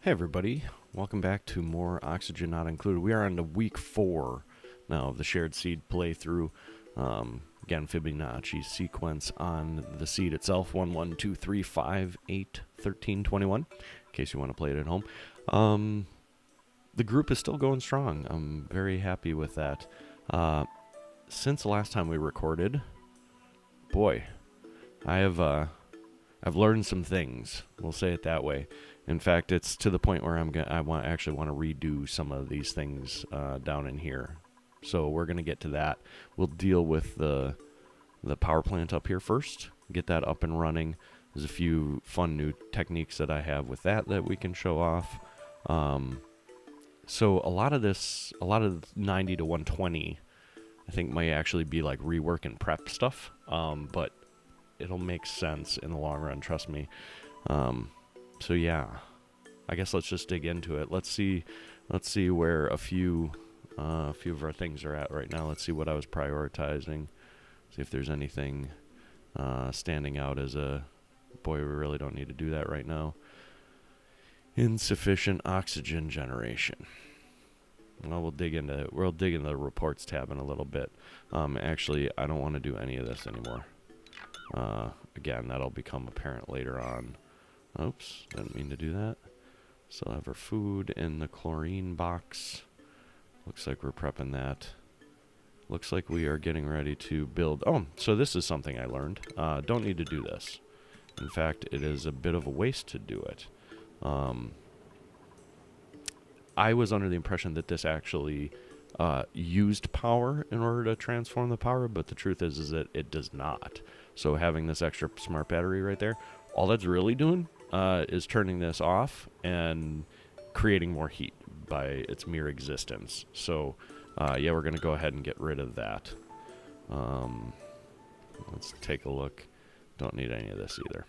Hey everybody, welcome back to more Oxygen Not Included. We are on to week 4 now of the shared seed playthrough. Again, Fibonacci sequence on the seed itself, 1, 1, 2, 3, 5, 8, 13, 21, in case you want to play it at home. The group is still going strong. I'm very happy with that. Since the last time we recorded, boy, I've learned some things. We'll say it that way. In fact, it's to the point where I want to redo some of these things down in here. So we're going to get to that. We'll deal with the power plant up here first. Get that up and running. There's a few fun new techniques that I have with that we can show off. So a lot of 90 to 120, I think might actually be like rework and prep stuff. But it'll make sense in the long run. Trust me. So yeah, I guess let's just dig into it. Let's see where a few of our things are at right now. Let's see what I was prioritizing. See if there's anything standing out as a boy. We really don't need to do that right now. Insufficient oxygen generation. Well, we'll dig into the reports tab in a little bit. Actually, I don't want to do any of this anymore. Again, that'll become apparent later on. Oops, didn't mean to do that. Still have our food in the chlorine box. Looks like we're prepping that. Looks like we are getting ready to build. Oh, so this is something I learned. Don't need to do this. In fact, it is a bit of a waste to do it. I was under the impression that this actually used power in order to transform the power, but the truth is that it does not. So having this extra smart battery right there, all that's really doing is turning this off and creating more heat by its mere existence. So yeah, we're going to go ahead and get rid of that. Let's take a look. Don't need any of this either.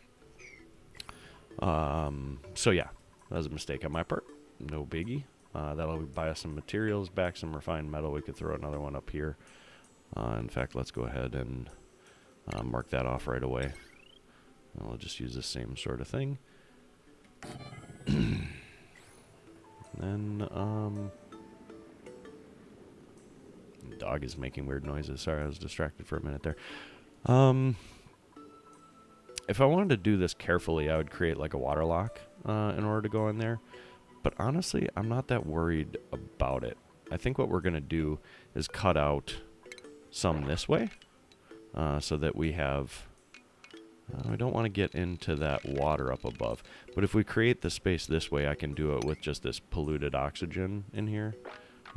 So yeah, that was a mistake on my part. No biggie. That'll buy us some materials back, some refined metal. We could throw another one up here. In fact, let's go ahead and mark that off right away. And we'll just use the same sort of thing. Then, dog is making weird noises. Sorry, I was distracted for a minute there. If I wanted to do this carefully, I would create like a water lock in order to go in there. But honestly, I'm not that worried about it. I think what we're going to do is cut out some this way so that we have... I don't want to get into that water up above. But if we create the space this way, I can do it with just this polluted oxygen in here.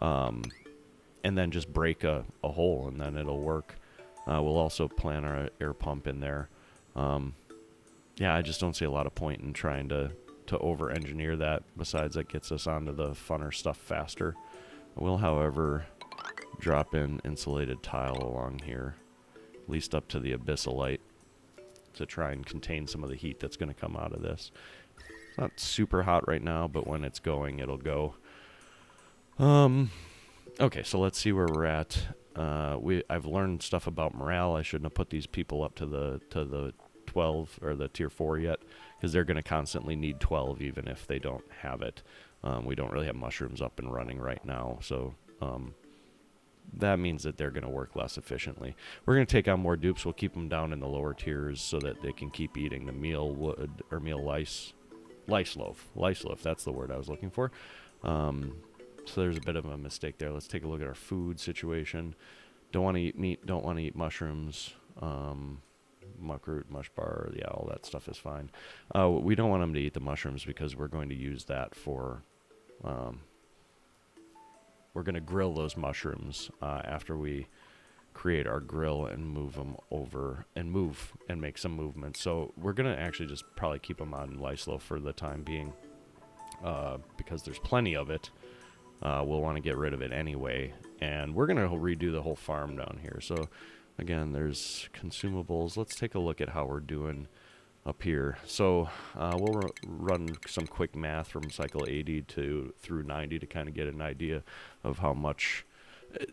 And then just break a hole, and then it'll work. We'll also plant our air pump in there. Yeah, I just don't see a lot of point in trying to over-engineer that. Besides, that gets us onto the funner stuff faster. I will, however, drop in insulated tile along here, at least up to the abyssalite, to try and contain some of the heat that's going to come out of this. It's not super hot right now, but when it's going, it'll go. Okay, so let's see where we're at. I've learned stuff about morale. I shouldn't have put these people up to the 12 or the tier 4 yet, because they're going to constantly need 12 even if they don't have it. We don't really have mushrooms up and running right now, so that means that they're going to work less efficiently. We're going to take on more dupes. We'll keep them down in the lower tiers so that they can keep eating the meal wood or meal lice loaf. Lice loaf, that's the word I was looking for. So there's a bit of a mistake there. Let's take a look at our food situation. Don't want to eat meat. Don't want to eat mushrooms. Muckroot, mush bar, yeah, all that stuff is fine. We don't want them to eat the mushrooms because we're going to use that for... we're going to grill those mushrooms after we create our grill and move them over and make some movement. So we're going to actually just probably keep them on lice loaf for the time being because there's plenty of it. We'll want to get rid of it anyway. And we're going to redo the whole farm down here. So again, there's consumables. Let's take a look at how we're doing up here. So we'll run some quick math from cycle 80 through 90 to kind of get an idea of how much.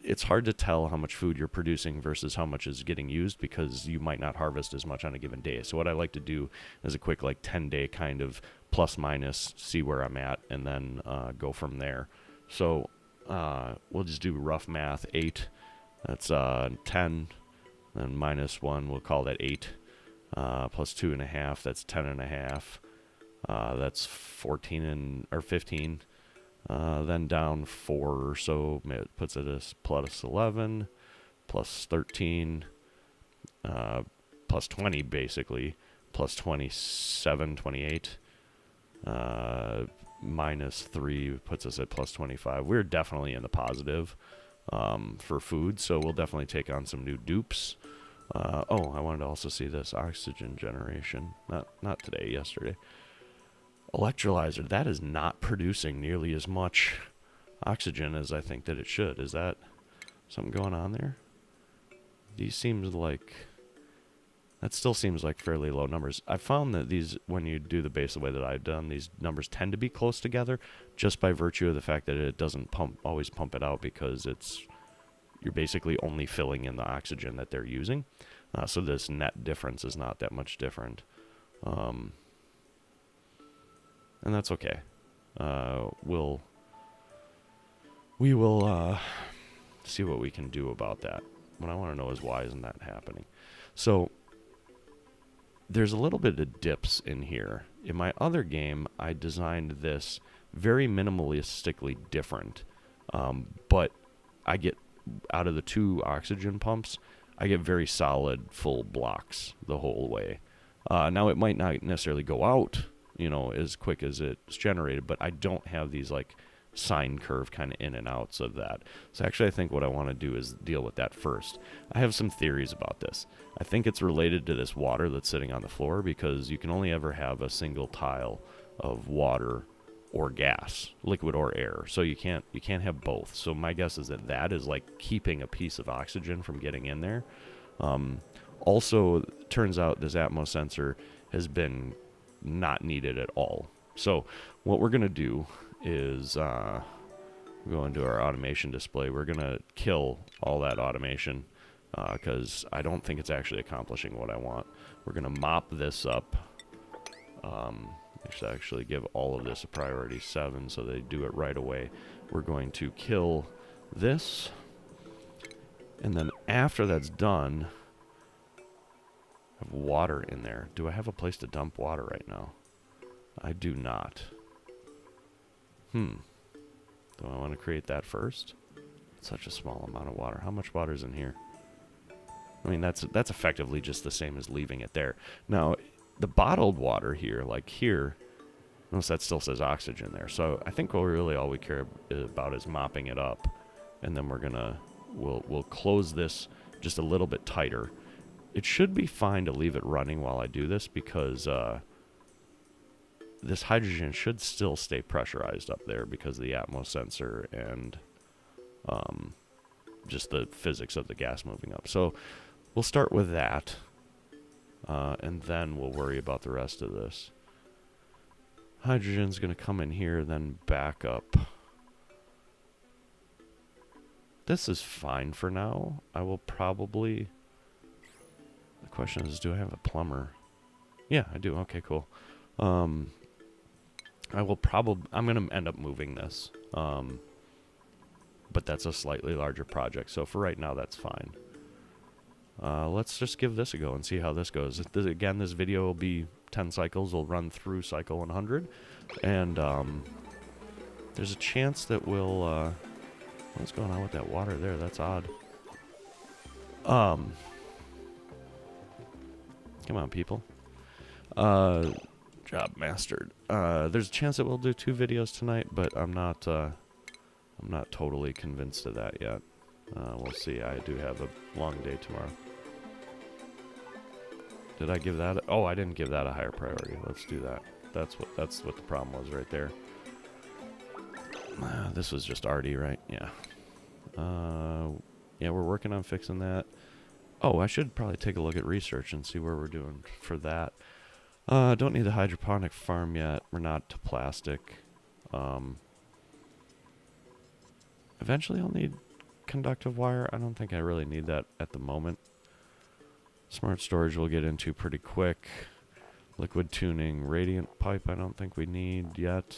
It's hard to tell how much food you're producing versus how much is getting used because you might not harvest as much on a given day. So what I like to do is a quick 10-day kind of plus minus, see where I'm at, and then go from there. So we'll just do rough math. 8, that's 10. Then minus 1, we'll call that 8. Plus 2.5, that's 10.5. That's 14 or 15. Then down 4 or so, it puts it as plus 11, plus 13, plus 20 basically, plus 27, 28. Minus 3 puts us at plus 25. We're definitely in the positive for food, so we'll definitely take on some new dupes. Oh, I wanted to also see this oxygen generation. Not today, yesterday. Electrolyzer, that is not producing nearly as much oxygen as I think that it should. Is that something going on there? These seems like... That still seems like fairly low numbers. I found that these, when you do the base the way that I've done, these numbers tend to be close together just by virtue of the fact that it doesn't always pump it out, because you're basically only filling in the oxygen that they're using. So this net difference is not that much different. And that's okay. We will see what we can do about that. What I want to know is, why isn't that happening? So there's a little bit of dips in here. In my other game, I designed this very minimalistically different. But I get, out of the 2 oxygen pumps, I get very solid full blocks the whole way. Now it might not necessarily go out, as quick as it's generated, but I don't have these like sine curve kind of in and outs of that. So actually I think what I want to do is deal with that first. I have some theories about this. I think it's related to this water that's sitting on the floor, because you can only ever have a single tile of water or gas, liquid or air. So you can't have both. So my guess is that is like keeping a piece of oxygen from getting in there. Also, turns out this Atmos sensor has been not needed at all. So what we're going to do is go into our automation display. We're going to kill all that automation because I don't think it's actually accomplishing what I want. We're going to mop this up. Actually give all of this a priority 7 so they do it right away. We're going to kill this. And then after that's done, I have water in there. Do I have a place to dump water right now? I do not. Do I want to create that first? Such a small amount of water. How much water is in here? I mean, that's effectively just the same as leaving it there. Now, the bottled water here, like here, notice that still says oxygen there. So I think really all we care about is mopping it up. And then we'll close this just a little bit tighter. It should be fine to leave it running while I do this, because this hydrogen should still stay pressurized up there because of the Atmos sensor and just the physics of the gas moving up. So we'll start with that, and then we'll worry about the rest of this. Hydrogen's going to come in here, then back up. This is fine for now. I will probably... The question is, do I have a plumber? Yeah, I do. Okay, cool. I'm going to end up moving this. But that's a slightly larger project. So for right now, that's fine. Let's just give this a go and see how this goes. Again, this video will be 10 cycles. We'll run through cycle 100. And there's a chance that we'll... what's going on with that water there? That's odd. Come on, people. Job mastered. There's a chance that we'll do 2 videos tonight, but I'm not totally convinced of that yet. We'll see. I do have a long day tomorrow. Did I give that? Oh, I didn't give that a higher priority. Let's do that. That's what the problem was right there. This was just arty, right? Yeah. Yeah, we're working on fixing that. Oh, I should probably take a look at research and see where we're doing for that. Don't need the hydroponic farm yet. We're not to plastic. Eventually I'll need conductive wire. I don't think I really need that at the moment. Smart storage we'll get into pretty quick. Liquid tuning, radiant pipe I don't think we need yet.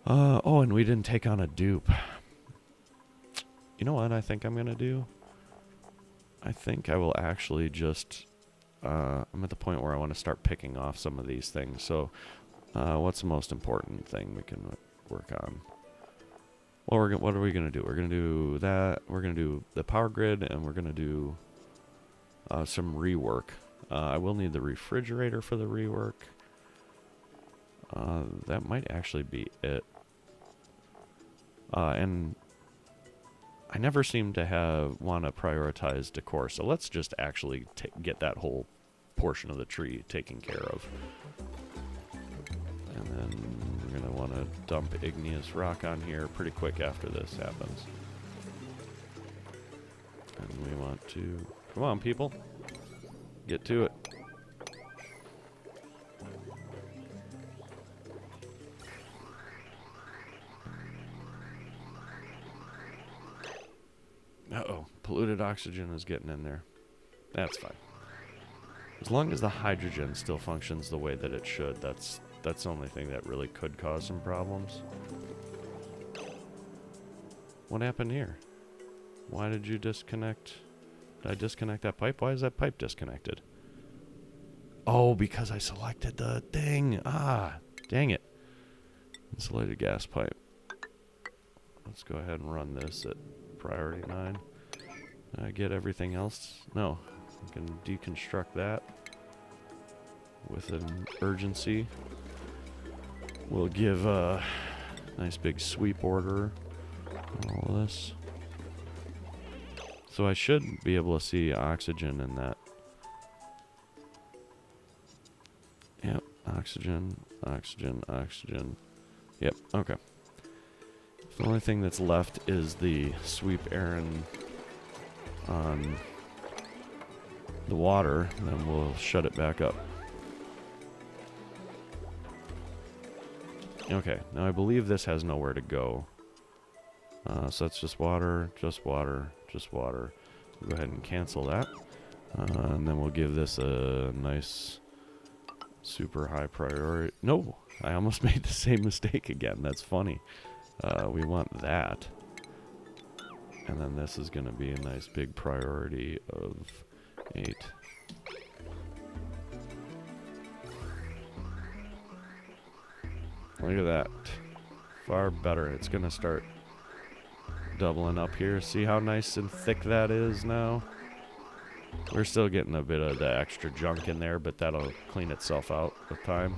Oh, and we didn't take on a dupe. You know what I think I'm going to do? I think I will actually just... I'm at the point where I want to start picking off some of these things. So, what's the most important thing we can work on? Well, what are we going to do? We're going to do that. We're going to do the power grid, and we're going to do some rework. I will need the refrigerator for the rework. That might actually be it. And I never seem to want to prioritize decor, so let's just actually get that whole portion of the tree taken care of. And then we're going to want to dump igneous rock on here pretty quick after this happens. And we want to... Come on, people. Get to it. Uh-oh. Polluted oxygen is getting in there. That's fine. As long as the hydrogen still functions the way that it should, that's the only thing that really could cause some problems. What happened here? Why did you disconnect? Did I disconnect that pipe? Why is that pipe disconnected? Oh, because I selected the thing. Ah, dang it. Insulated gas pipe. Let's go ahead and run this at priority 9. Did I get everything else? No. I can deconstruct that with an urgency. We'll give a nice big sweep order on all this. So I should be able to see oxygen in that. Yep, oxygen, oxygen, oxygen. Yep, okay. The only thing that's left is the sweep errand on the water, and then we'll shut it back up. Okay, now I believe this has nowhere to go. So that's just water, just water, just water. We'll go ahead and cancel that. And then we'll give this a nice super high priority. No, I almost made the same mistake again. That's funny. We want that. And then this is going to be a nice big priority of 8. Look at that. Far better. It's going to start doubling up here. See how nice and thick that is now? We're still getting a bit of the extra junk in there, but that'll clean itself out with time.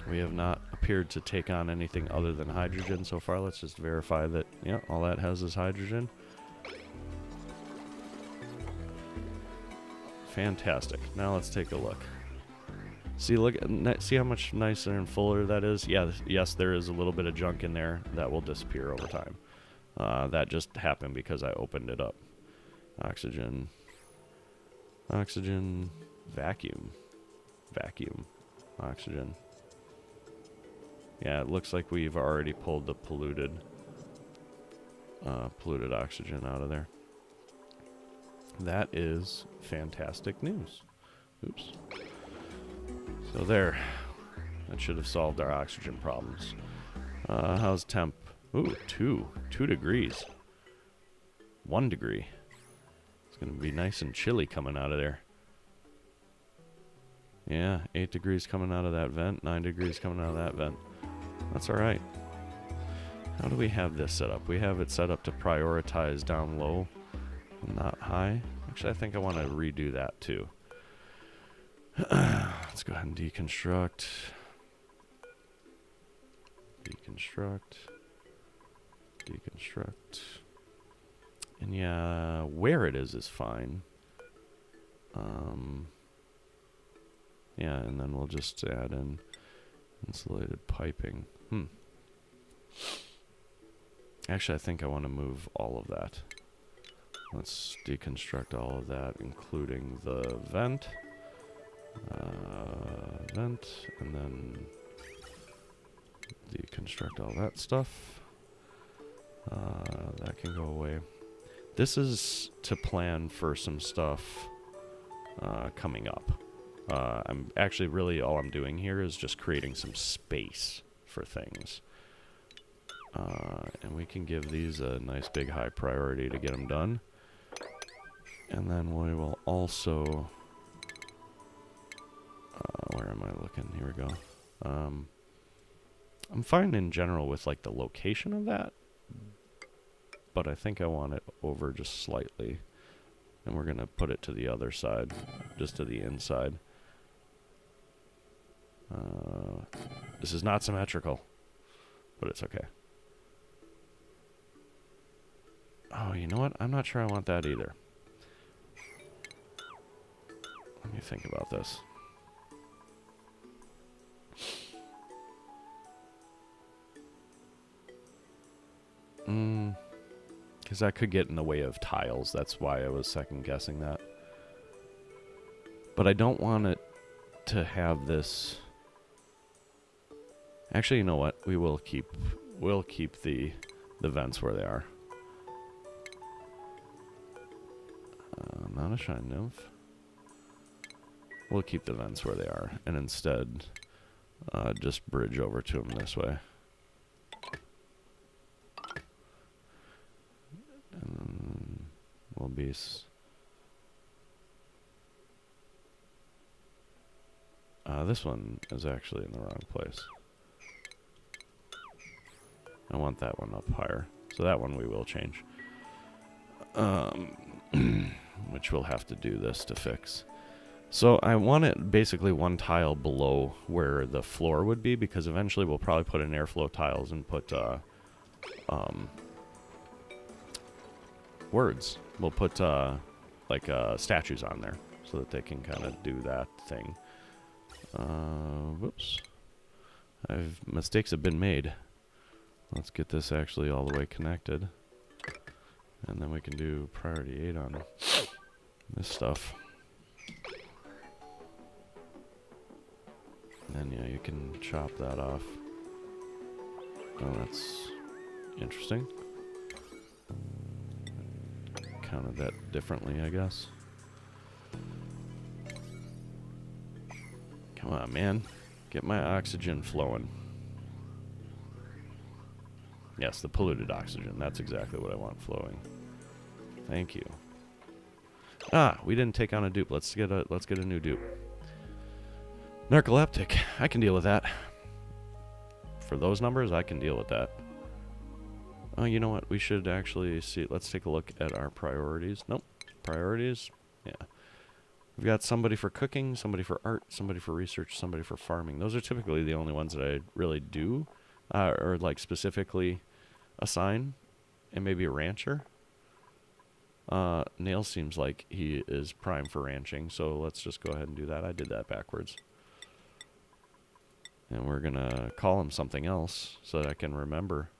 We have not appeared to take on anything other than hydrogen so far. Let's just verify that, yeah, all that has is hydrogen. Fantastic. Now let's take a look. See, see how much nicer and fuller that is? Yeah, yes, there is a little bit of junk in there that will disappear over time. That just happened because I opened it up. Oxygen. Oxygen. Vacuum. Vacuum. Oxygen. Yeah, it looks like we've already pulled the polluted oxygen out of there. That is fantastic news. Oops. So there. That should have solved our oxygen problems. How's temp? Ooh, 2 degrees. 1 degree. It's going to be nice and chilly coming out of there. Yeah, 8 degrees coming out of that vent, 9 degrees coming out of that vent. That's alright. How do we have this set up? We have it set up to prioritize down low, not high. Actually, I think I want to redo that too. Let's go ahead and deconstruct. Deconstruct. Deconstruct. And yeah, where it is fine. Yeah, and then we'll just add in insulated piping. Actually, I think I want to move all of that. Let's deconstruct all of that, including the vent. Vent, and then deconstruct all that stuff. That can go away. This is to plan for some stuff coming up. I'm actually really all I'm doing here is just creating some space for things. And we can give these a nice big high priority to get them done. And then we will also... where am I looking? Here we go. I'm fine in general with like the location of that, but I think I want it over just slightly. And we're going to put it to the other side, just to the inside. This is not symmetrical, but it's okay. Oh, you know what? I'm not sure I want that either. Let me think about this. Because that could get in the way of tiles. That's why I was second guessing that. But I don't want it to have this... Actually, you know what? We'll keep the vents where they are. Not a shine nymph. We'll keep the vents where they are, and instead just bridge over to them this way. And we'll be... this one is actually in the wrong place. I want that one up higher. So that one we will change. Which we'll have to do this to fix. So I want it basically one tile below where the floor would be, because eventually we'll probably put in airflow tiles and put words. We'll put like statues on there so that they can kind of do that thing. Whoops. Mistakes have been made. Let's get this actually all the way connected. And then we can do priority 8 on this stuff. And yeah, you can chop that off. Oh, that's interesting. Counted that differently, I guess. Come on, man. Get my oxygen flowing. Yes, the polluted oxygen. That's exactly what I want flowing. Thank you. Ah, we didn't take on a dupe. Let's get a new dupe. Narcoleptic. I can deal with that. For those numbers, I can deal with that. Oh, you know what? We should actually see. Let's take a look at our priorities. Nope. Priorities. Yeah. We've got somebody for cooking, somebody for art, somebody for research, somebody for farming. Those are typically the only ones that I really do, or like specifically assign, and maybe a rancher. Nail seems like he is prime for ranching, so let's just go ahead and do that. I did that backwards. And we're going to call him something else so that I can remember.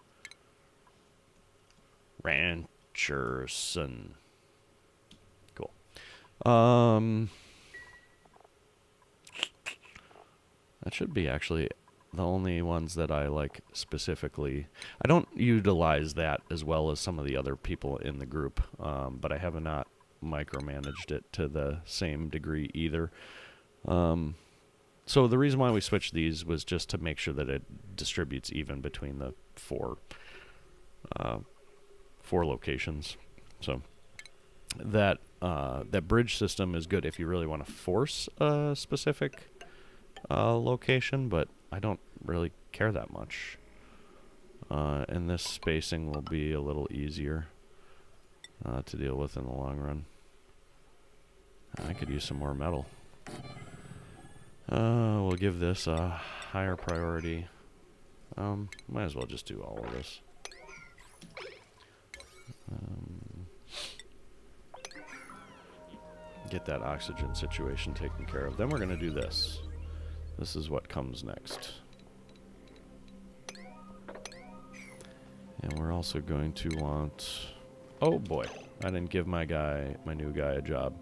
Rancherson. Cool. That should be actually the only ones that I like specifically. I don't utilize that as well as some of the other people in the group, but I have not micromanaged it to the same degree either. So the reason why we switched these was just to make sure that it distributes even between the four locations. So that bridge system is good if you really want to force a specific location, but I don't really care that much. And this spacing will be a little easier to deal with in the long run. I could use some more metal. We'll give this a higher priority. Might as well just do all of this. Get that oxygen situation taken care of. Then we're going to do this. This is what comes next. And we're also going to want... Oh boy, I didn't give my new guy a job.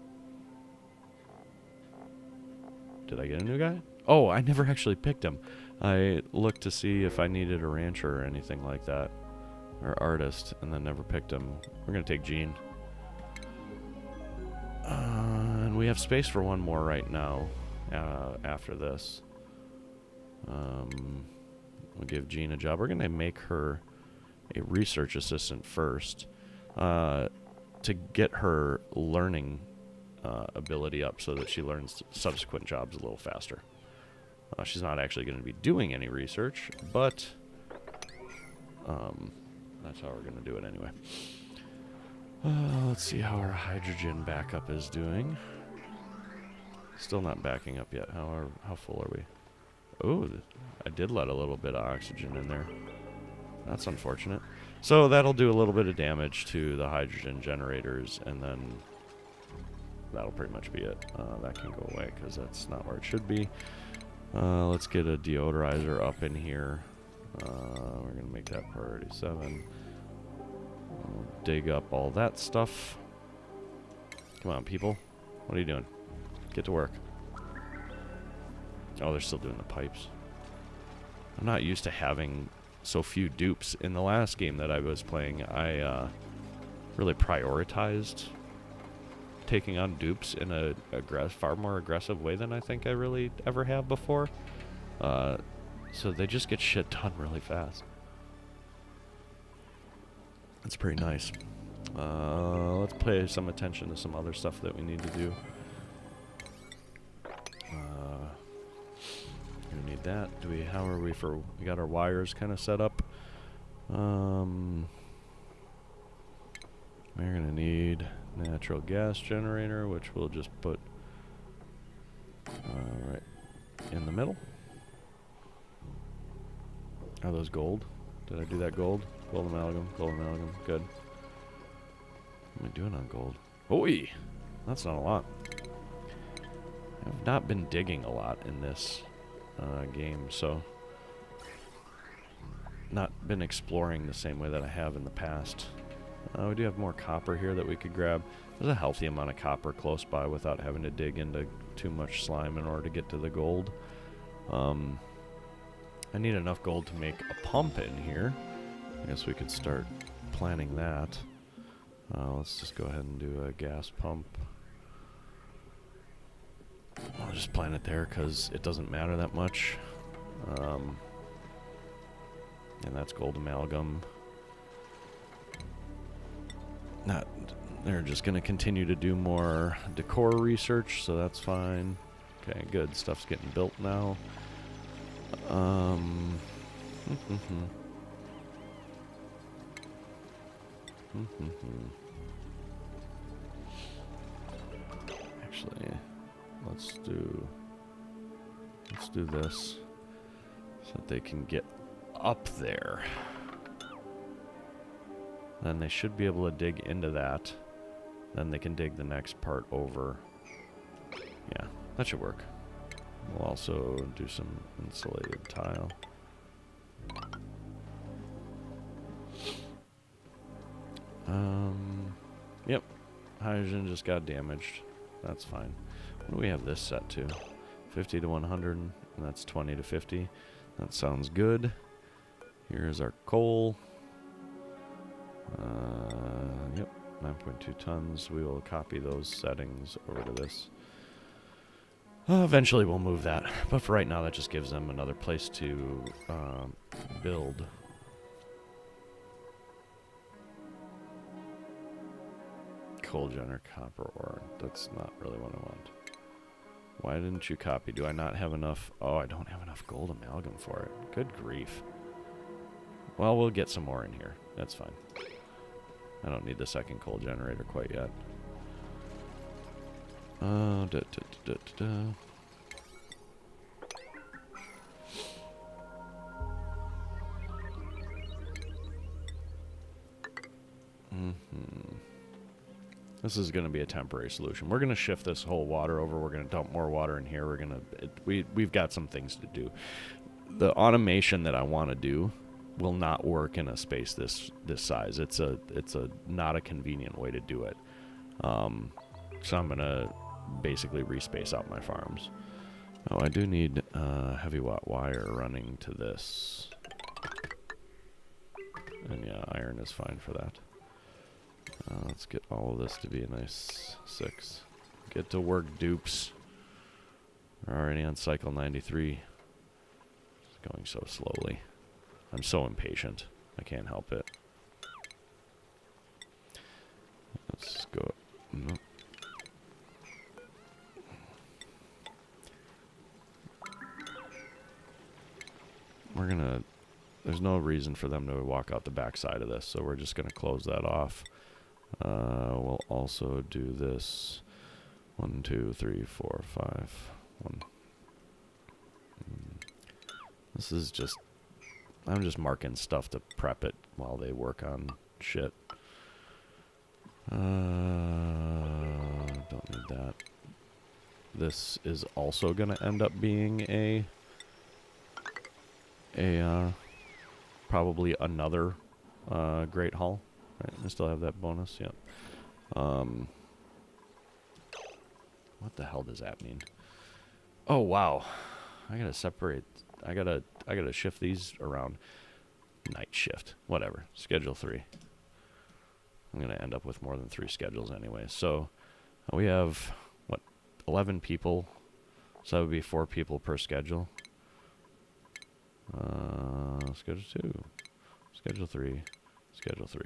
Did I get a new guy? Oh, I never actually picked him. I looked to see if I needed a rancher or anything like that. Or artist, and then never picked him. We're going to take Gene. And And we have space for one more right now after this. We'll give Jean a job. We're going to make her a research assistant first to get her learning ability up so that she learns subsequent jobs a little faster. She's not actually going to be doing any research, but that's how we're going to do it anyway. Let's see how our hydrogen backup is doing. Still not backing up yet. How full are we? Oh, I did let a little bit of oxygen in there. That's unfortunate. So that'll do a little bit of damage to the hydrogen generators, and then that'll pretty much be it. That can go away because that's not where it should be. Let's get a deodorizer up in here. We're going to make that priority 7. We'll dig up all that stuff. Come on, people. What are you doing? Get to work. Oh, they're still doing the pipes. I'm not used to having so few dupes. In the last game that I was playing, I really prioritized taking on dupes in a far more aggressive way than I think I really ever have before. So they just get shit done really fast. That's pretty nice. Let's pay some attention to some other stuff that we need to do. We need that. How are we for? We got our wires kind of set up. We're gonna need natural gas generator, which we'll just put right in the middle. Are those gold? Did I do that gold? Gold amalgam, good. What am I doing on gold? Oi! That's not a lot. I've not been digging a lot in this game, so not been exploring the same way that I have in the past. We do have more copper here that we could grab. There's a healthy amount of copper close by without having to dig into too much slime in order to get to the gold. I need enough gold to make a pump in here. I guess we could start planning that. Let's just go ahead and do a gas pump. I'll just plan it there because it doesn't matter that much. And that's gold amalgam. They're just going to continue to do more decor research, so that's fine. Okay, good. Stuff's getting built now. Actually, let's do this so that they can get up there. Then they should be able to dig into that. Then they can dig the next part over. Yeah, that should work. We'll also do some insulated tile. Yep. Hydrogen just got damaged. That's fine. What do we have this set to? 50 to 100, and that's 20 to 50. That sounds good. Here's our coal. Yep, 9.2 tons. We will copy those settings over to this. Eventually we'll move that, but for right now that just gives them another place to build. Coal generator, copper ore. That's not really what I want. Why didn't you copy? Do I not have enough? Oh, I don't have enough gold amalgam for it. Good grief. Well, we'll get some more in here. That's fine. I don't need the second coal generator quite yet. This is going to be a temporary solution. We're going to shift this whole water over. We're going to dump more water in here. We're going to we've got some things to do. The automation that I want to do will not work in a space this size. It's a not a convenient way to do it. So I'm going to basically respace out my farms. Oh, I do need heavy watt wire running to this. And yeah, iron is fine for that. Let's get all of this to be a nice 6. Get to work, dupes. We're already on cycle 93. It's going so slowly. I'm so impatient. I can't help it. Let's go. Nope. We're gonna... There's no reason for them to walk out the back side of this, so we're just gonna close that off. We'll also do this. 1, 2, 3, 4, 5. 1. This is just... I'm just marking stuff to prep it while they work on shit. Don't need that. This is also going to end up being a probably another Great Hall. Right, I still have that bonus. Yep. What the hell does that mean? Oh wow, I gotta separate. I gotta shift these around. Night shift, whatever. Schedule 3. I'm gonna end up with more than 3 schedules anyway. So we have what, 11 people. So that would be 4 people per schedule. Schedule 2, schedule 3, schedule 3.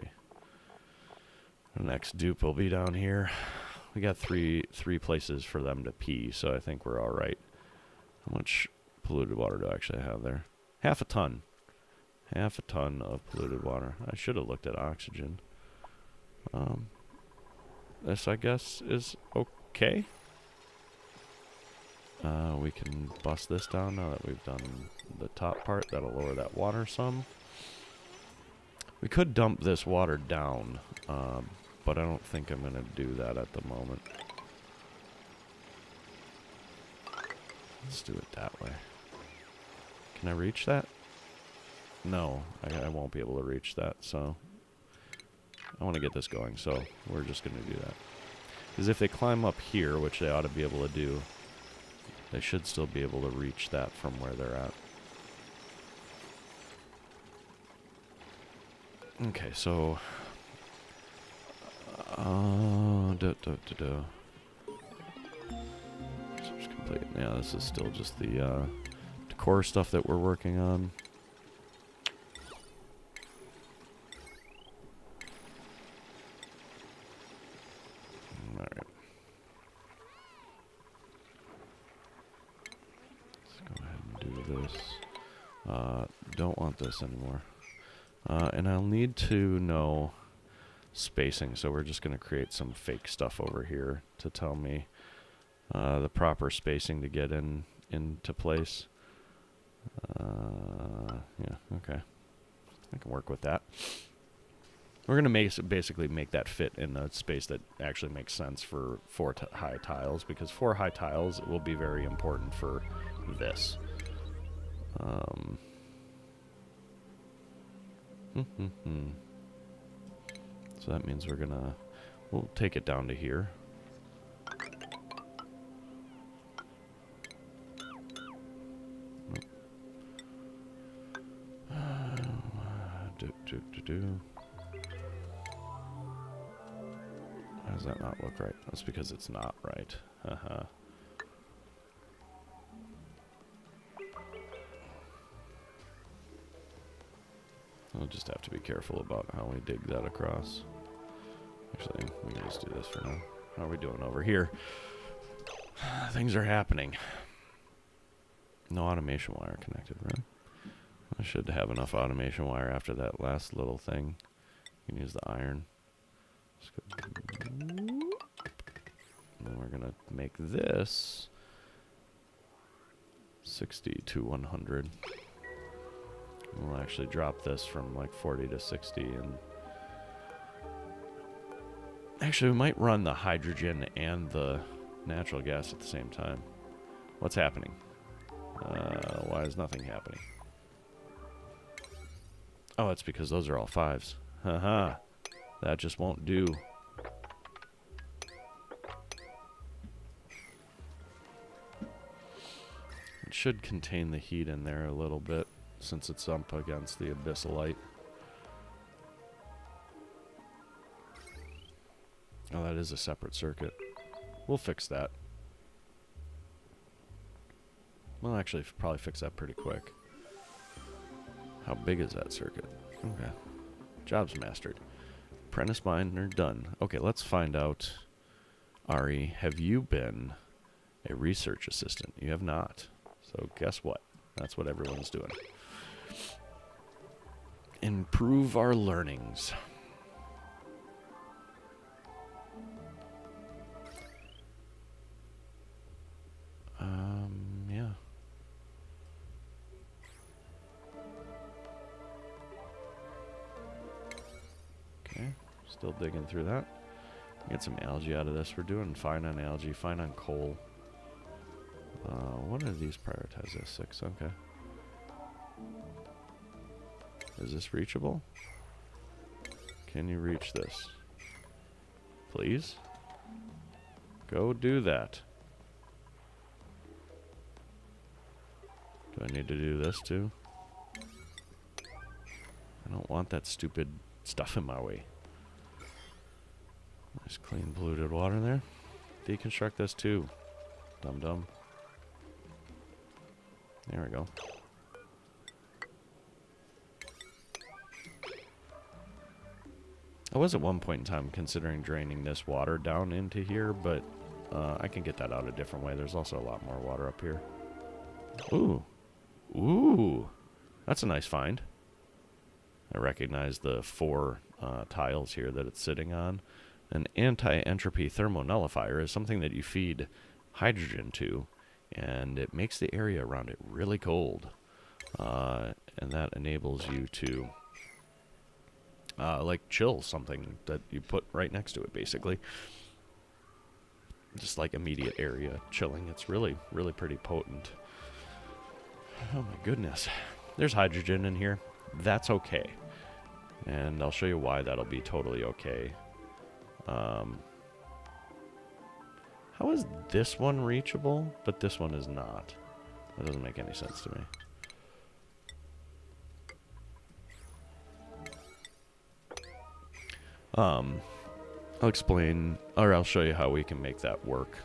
The next dupe will be down here. We got three places for them to pee, so I think we're all right. How much polluted water do I actually have there? Half a ton. Half a ton of polluted water. I should have looked at oxygen. This, I guess, is okay. We can bust this down now that we've done the top part. That'll lower that water some. We could dump this water down, but I don't think I'm going to do that at the moment. Let's do it that way. Can I reach that? No, I won't be able to reach that, so I want to get this going, so we're just going to do that. Because if they climb up here, which they ought to be able to do, they should still be able to reach that from where they're at. Okay, so... complete. Yeah, this is still just the core stuff that we're working on. Alright. Let's go ahead and do this. Don't want this anymore. And I'll need to know spacing, so we're just going to create some fake stuff over here to tell me the proper spacing to get into place. Yeah, okay. I can work with that. We're going to basically make that fit in a space that actually makes sense for 4 high tiles, because 4 high tiles will be very important for this. So that means we'll take it down to here. How does that not look right? That's because it's not right. Haha. We'll just have to be careful about how we dig that across. Actually, we can just do this for now. How are we doing over here? Things are happening. No automation wire connected, right? I should have enough automation wire after that last little thing. You can use the iron. And then we're going to make this 60 to 100. We'll actually drop this from like 40 to 60. And actually, we might run the hydrogen and the natural gas at the same time. What's happening? Why is nothing happening? Oh, it's because those are all 5s. Haha. That just won't do. It should contain the heat in there a little bit, since it's up against the abyssalite. Oh, that is a separate circuit. We'll fix that. We'll actually probably fix that pretty quick. How big is that circuit? Okay. Job's mastered. Apprentice miner done. Okay, let's find out. Ari, have you been a research assistant? You have not. So guess what? That's what everyone's doing. Improve our learnings. Yeah. Okay, still digging through that. Get some algae out of this. We're doing fine on algae, fine on coal. What are these prioritize? This 6, okay. Is this reachable? Can you reach this? Please? Go do that. Do I need to do this too? I don't want that stupid stuff in my way. Nice clean polluted water there. Deconstruct this too. Dum-dum. There we go. I was at one point in time considering draining this water down into here, but I can get that out a different way. There's also a lot more water up here. Ooh. Ooh. That's a nice find. I recognize the 4 tiles here that it's sitting on. An anti-entropy thermonullifier is something that you feed hydrogen to, and it makes the area around it really cold. And that enables you to like chill something that you put right next to it, basically. Just like immediate area chilling. It's really, really pretty potent. Oh my goodness. There's hydrogen in here. That's okay. And I'll show you why that'll be totally okay. How is this one reachable, but this one is not? That doesn't make any sense to me. I'll explain, or I'll show you how we can make that work.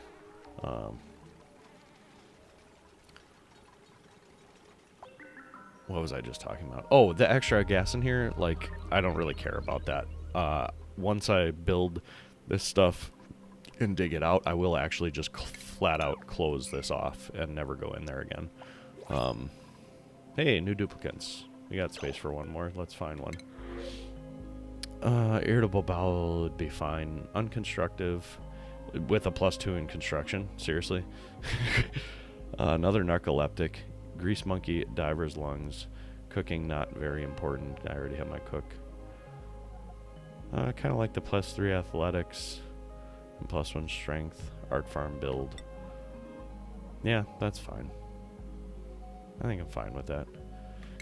What was I just talking about? Oh, the extra gas in here, like, I don't really care about that. Once I build this stuff and dig it out, I will actually just flat out close this off and never go in there again. Hey, new duplicates. We got space for one more. Let's find one. Irritable bowel would be fine. Unconstructive with a +2 in construction. Seriously. Another narcoleptic. Grease monkey, diver's lungs. Cooking, not very important. I already have my cook. Kind of like the +3 athletics and +1 strength. Art farm build. Yeah, that's fine. I think I'm fine with that.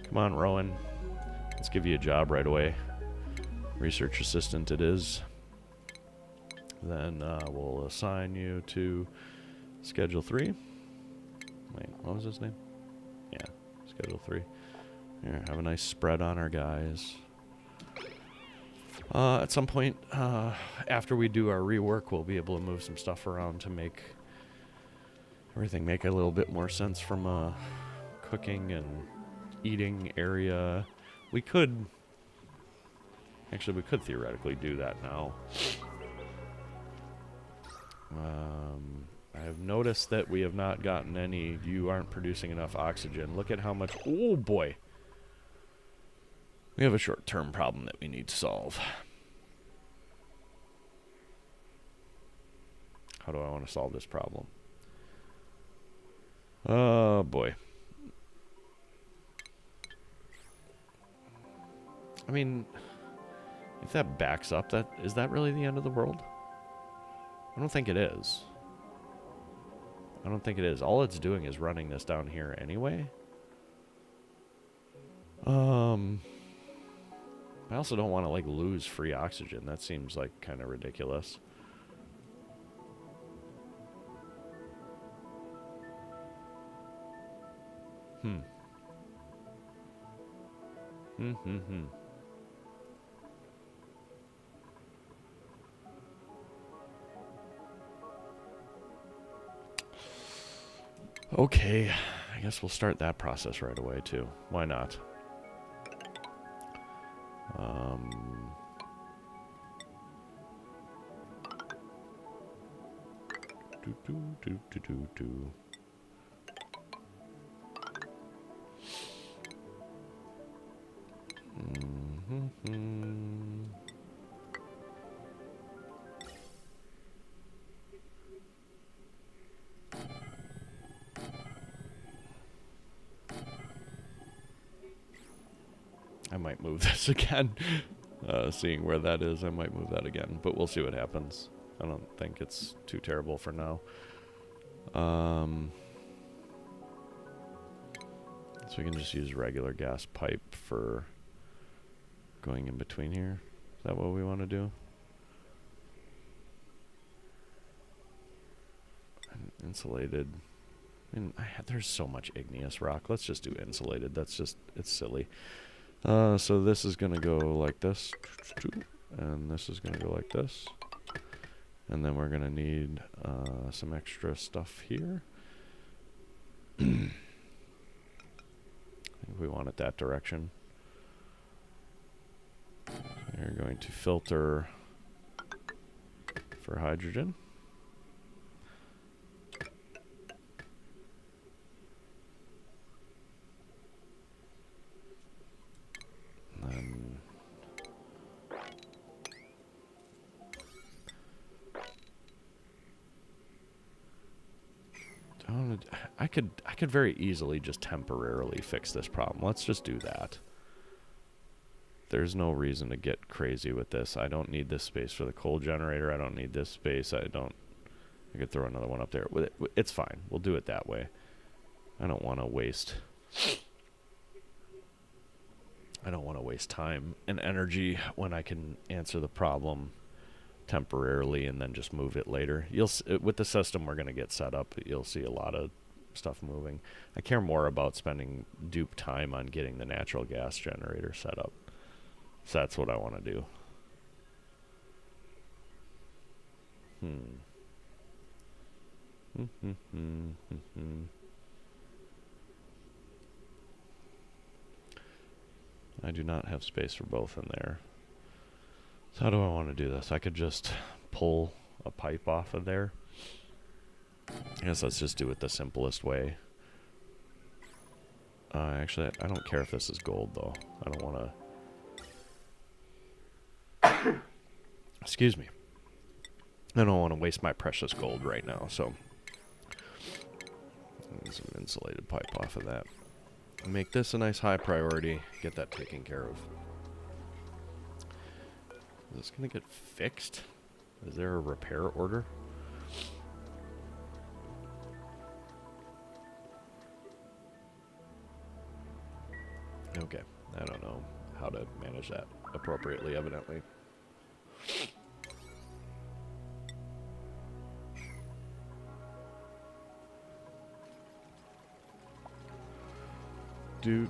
Come on, Rowan. Let's give you a job right away. Research assistant it is. Then we'll assign you to Schedule 3. Wait, what was his name? Yeah, Schedule 3. Here, have a nice spread on our guys. At some point, after we do our rework, we'll be able to move some stuff around to make everything make a little bit more sense from a cooking and eating area. We could... Actually, we could theoretically do that now. I have noticed that we have not gotten any... You aren't producing enough oxygen. Look at how much... Oh, boy. We have a short-term problem that we need to solve. How do I want to solve this problem? Oh, boy. I mean... If that backs up, is that really the end of the world? I don't think it is. I don't think it is. All it's doing is running this down here anyway. I also don't want to, like, lose free oxygen. That seems, like, kind of ridiculous. Okay, I guess we'll start that process right away too. Why not? Do do do do do do. I might move this again. Seeing where that is, I might move that again. But we'll see what happens. I don't think it's too terrible for now. So we can just use regular gas pipe for going in between here. Is that what we want to do? Insulated. I mean, there's so much igneous rock. Let's just do insulated. That's just, it's silly. So this is going to go like this. And this is going to go like this. And then we're going to need some extra stuff here. I think we want it that direction. So we're going to filter for hydrogen. I could very easily just temporarily fix this problem. Let's just do that. There's no reason to get crazy with this. I don't need this space for the coal generator. I don't need this space. I could throw another one up there. It's fine. We'll do it that way. I don't want to waste time and energy when I can answer the problem temporarily and then just move it later. With the system we're going to get set up, you'll see a lot of stuff moving. I care more about spending dupe time on getting the natural gas generator set up. So that's what I want to do. I do not have space for both in there. So how do I want to do this? I could just pull a pipe off of there. I guess let's just do it the simplest way. Actually, I don't care if this is gold, though. I don't want to... Excuse me. I don't want to waste my precious gold right now, so... some insulated pipe off of that. Make this a nice high priority. Get that taken care of. Is this going to get fixed? Is there a repair order? Okay, I don't know how to manage that appropriately, evidently. Do.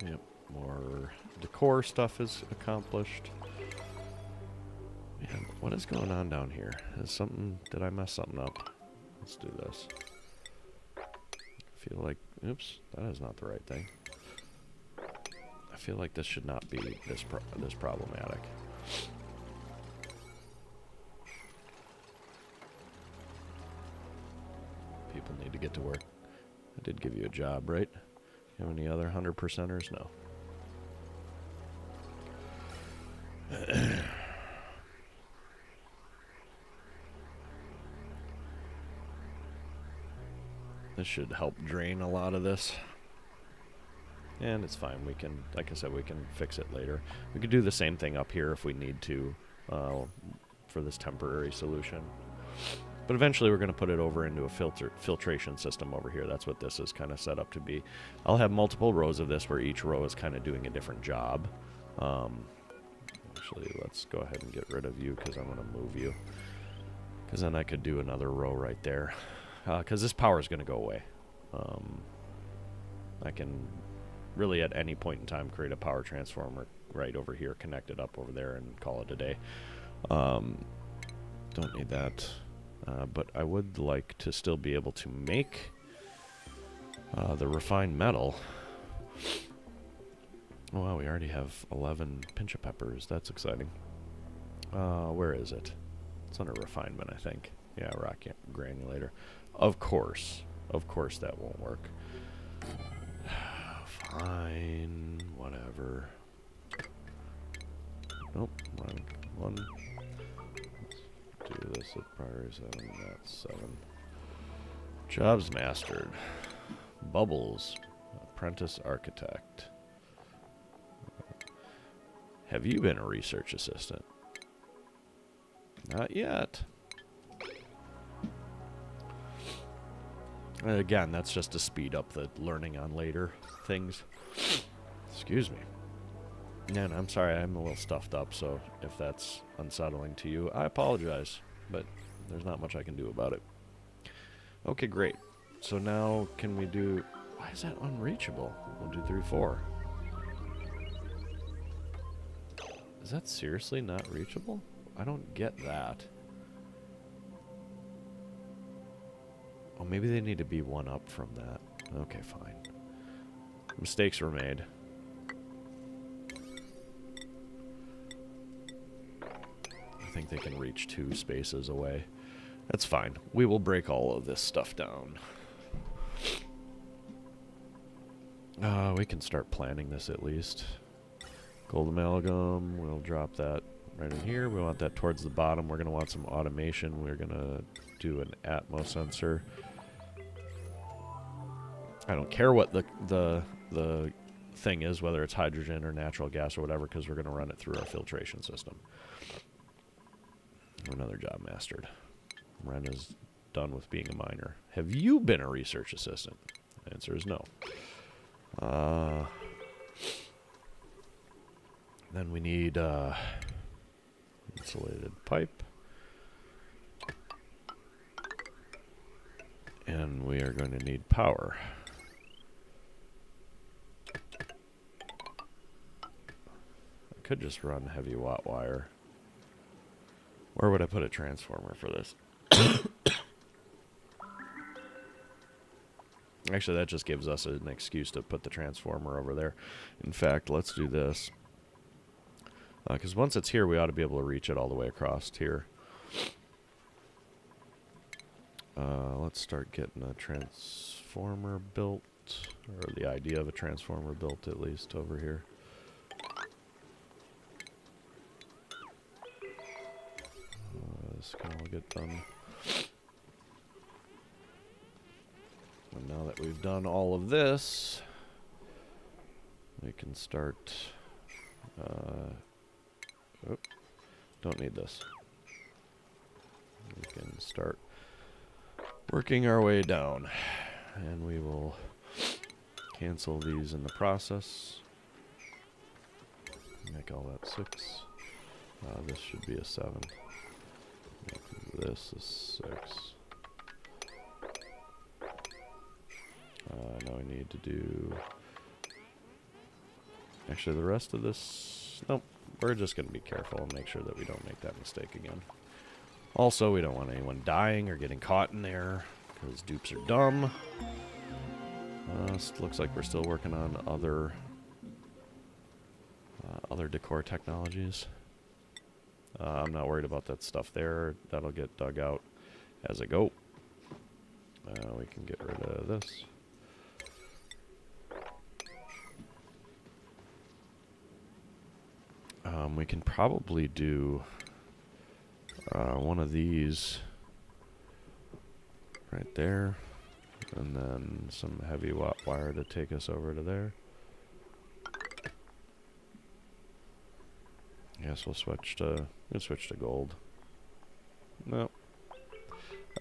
Yep, more decor stuff is accomplished. Man, what is going on down here? Did I mess something up? Let's do this. I feel like, oops, that is not the right thing. I feel like this should not be this problematic. People need to get to work. I did give you a job, right? You have any other 100%ers? No. This should help drain a lot of this. And it's fine. We can, like I said, we can fix it later. We could do the same thing up here if we need to for this temporary solution. But eventually we're going to put it over into a filtration system over here. That's what this is kind of set up to be. I'll have multiple rows of this where each row is kind of doing a different job. Actually, let's go ahead and get rid of you because I'm going to move you. Because then I could do another row right there. Because this power is going to go away. I can really at any point in time create a power transformer right over here, connect it up over there, and call it a day. Don't need that. But I would like to still be able to make the refined metal. Oh, wow, we already have 11 pinch of peppers. That's exciting. Where is it? It's under refinement, I think. Yeah, rock granulator. Of course. Of course that won't work. Fine. Whatever. Nope. Run. 1. Do this at priority 7. That's 7. Jobs mastered. Bubbles. Apprentice architect. Have you been a research assistant? Not yet. Again, that's just to speed up the learning on later things. Excuse me. And I'm sorry, I'm a little stuffed up, so if that's unsettling to you, I apologize. But there's not much I can do about it. Okay, great. So now can we do... Why is that unreachable? 1, 2, 3, 4. Is that seriously not reachable? I don't get that. Oh, maybe they need to be 1 up from that. Okay, fine. Mistakes were made. I think they can reach 2 spaces away. That's fine. We will break all of this stuff down. We can start planning this at least. Gold amalgam, we'll drop that right in here. We want that towards the bottom. We're going to want some automation. We're going to do an Atmos sensor. I don't care what the thing is, whether it's hydrogen or natural gas or whatever, because we're going to run it through our filtration system. Another job mastered. Ren is done with being a miner. Have you been a research assistant? The answer is no. Then we need insulated pipe. And we are going to need power. I could just run heavy watt wire. Where would I put a transformer for this? Actually, that just gives us an excuse to put the transformer over there. In fact, let's do this. Because once it's here, we ought to be able to reach it all the way across here. Let's start getting a transformer built, or the idea of a transformer built at least over here. This can all get done. And now that we've done all of this, we can start... don't need this. We can start working our way down. And we will cancel these in the process. Make all that 6. This should be a 7. Make this a 6. Now we need to do... Actually, the rest of this... Nope. We're just going to be careful and make sure that we don't make that mistake again. Also, we don't want anyone dying or getting caught in there, because dupes are dumb. Looks like we're still working on other decor technologies. I'm not worried about that stuff there. That'll get dug out as I go. We can get rid of this. We can probably do one of these right there, and then some heavy watt wire to take us over to there. Guess we'll switch to gold. No,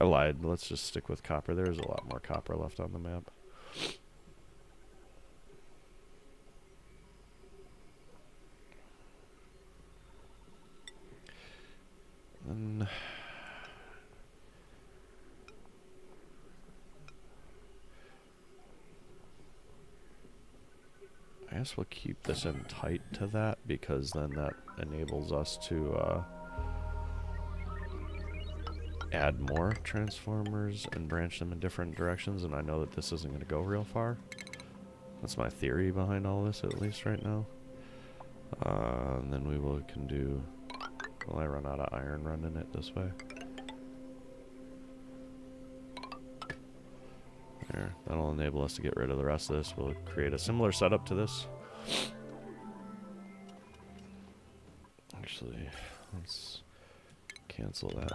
I lied. Let's just stick with copper. There's a lot more copper left on the map. And I guess we'll keep this in tight to that, because then that enables us to add more transformers and branch them in different directions, and I know that this isn't going to go real far. That's my theory behind all this, at least right now. And then can do... Will I run out of iron running it this way? There. That'll enable us to get rid of the rest of this. We'll create a similar setup to this. Actually, let's cancel that.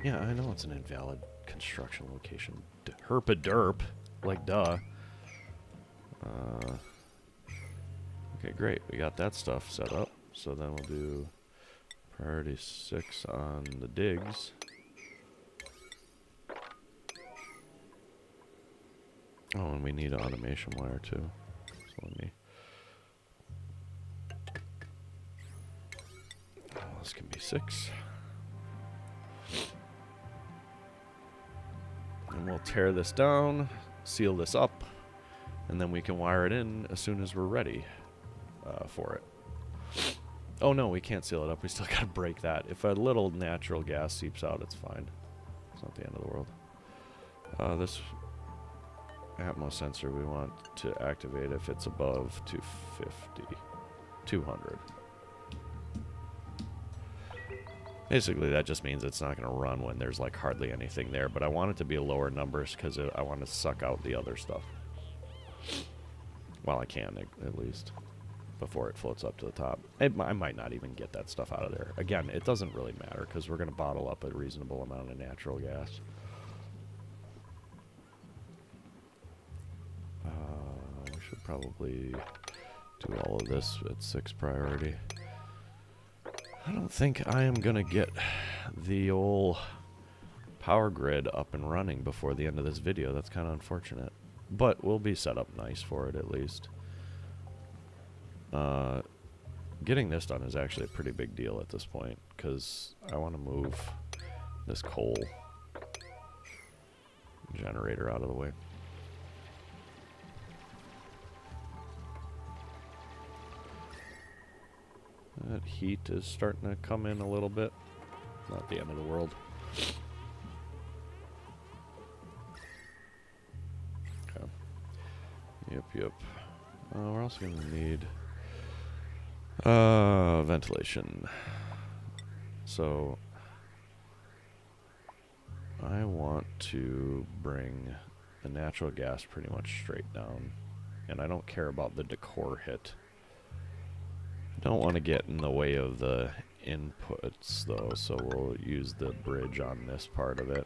Yeah, I know it's an invalid construction location. Herpa-derp. Like, duh. Okay, great. We got that stuff set up. So then we'll do priority 6 on the digs. Oh, and we need automation wire too. So let me... Oh, this can be 6. And we'll tear this down, seal this up, and then we can wire it in as soon as we're ready for it. Oh no, we can't seal it up. We still gotta break that. If a little natural gas seeps out, it's fine. It's not the end of the world. This Atmos sensor we want to activate if it's above 250, 200. Basically, that just means it's not going to run when there's like hardly anything there, but I want it to be lower numbers because I want to suck out the other stuff. Well, I can, at least, before it floats up to the top. I might not even get that stuff out of there. Again, it doesn't really matter because we're going to bottle up a reasonable amount of natural gas. We should probably do all of this at 6 priority. I don't think I am going to get the old power grid up and running before the end of this video. That's kind of unfortunate. But we'll be set up nice for it at least. Getting this done is actually a pretty big deal at this point, because I want to move this coal generator out of the way. That heat is starting to come in a little bit. Not the end of the world. Okay. Yep. We're also going to need ventilation. So I want to bring the natural gas pretty much straight down. And I don't care about the decor hit. Don't want to get in the way of the inputs though, so we'll use the bridge on this part of it.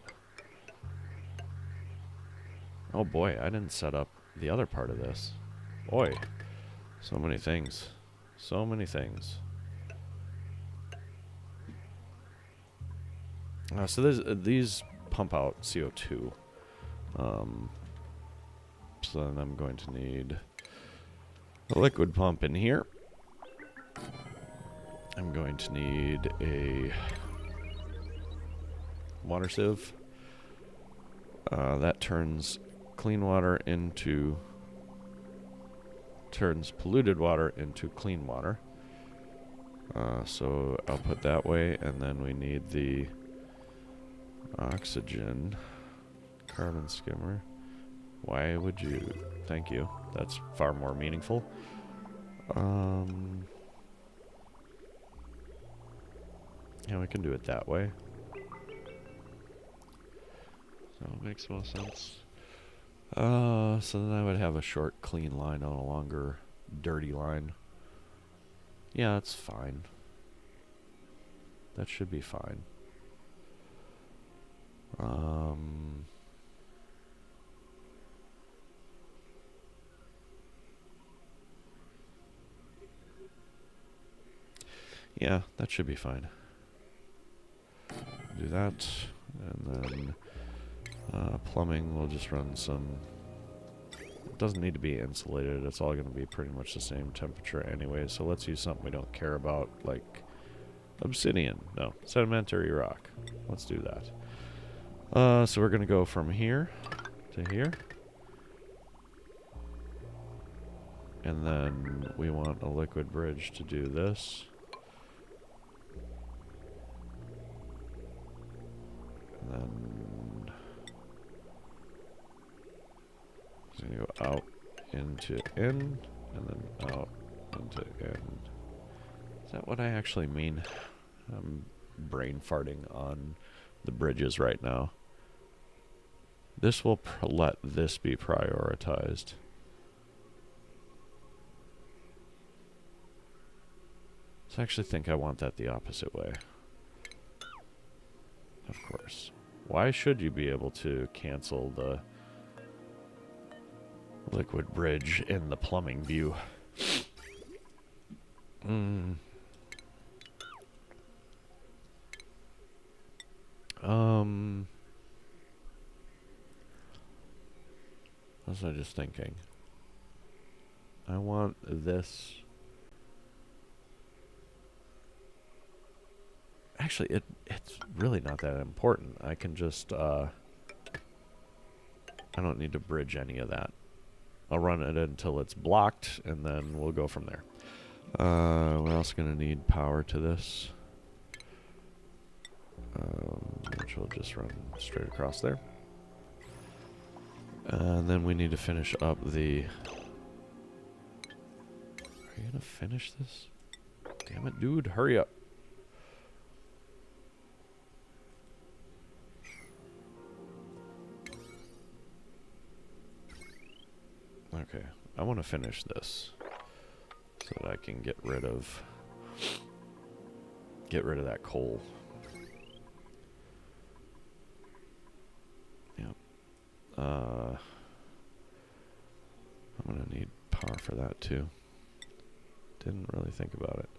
Oh boy, I didn't set up the other part of this. Boy, so many things. So many things. So these pump out CO2. So then I'm going to need a liquid pump in here. I'm going to need a water sieve. That turns polluted water into clean water. So output that way, and then we need the oxygen carbon skimmer. Why would you? Thank you. That's far more meaningful. Yeah, we can do it that way. So it makes more sense. So then I would have a short, clean line on a longer, dirty line. Yeah, that's fine. That should be fine. Yeah, that should be fine. Do that, and then plumbing, we'll just run some. It doesn't need to be insulated, it's all going to be pretty much the same temperature anyway, so let's use something we don't care about, like obsidian. No, sedimentary rock. Let's do that. So we're going to go from here to here. And then we want a liquid bridge to do this. And then it's going to go out into in, and then out into in. Is that what I actually mean? I'm brain farting on the bridges right now. This will let this be prioritized. So I actually think I want that the opposite way. Of course. Why should you be able to cancel the liquid bridge in the plumbing view? What was I just thinking? I want this. Actually, it's really not that important. I can just, I don't need to bridge any of that. I'll run it until it's blocked, and then we'll go from there. We're also going to need power to this, which will just run straight across there. And then we need to finish up the... Are you going to finish this? Damn it, dude. Hurry up. Okay, I want to finish this so that I can get rid of that coal. Yep. I'm gonna need power for that too. Didn't really think about it.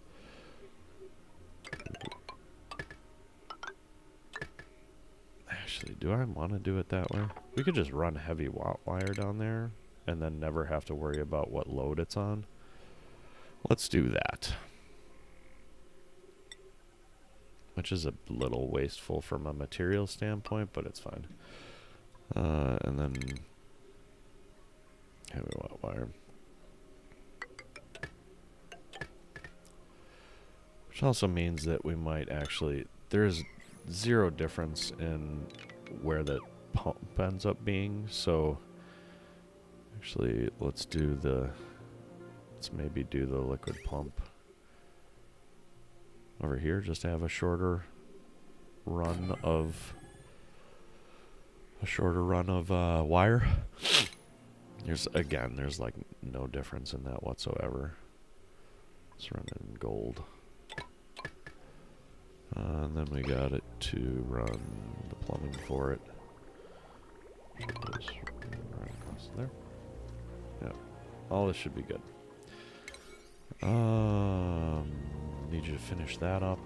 Actually, do I want to do it that way? We could just run heavy wire down there and then never have to worry about what load it's on. Let's do that. Which is a little wasteful from a material standpoint, but it's fine. And then heavy wire. Which also means that we might actually... There's zero difference in where the pump ends up being, so... Actually, let's maybe do the liquid pump over here, just to have a shorter run of wire. There's like no difference in that whatsoever. Let's run it in gold. And then we got it to run the plumbing for it. Just right across there. Yeah, all this should be good. Need you to finish that up.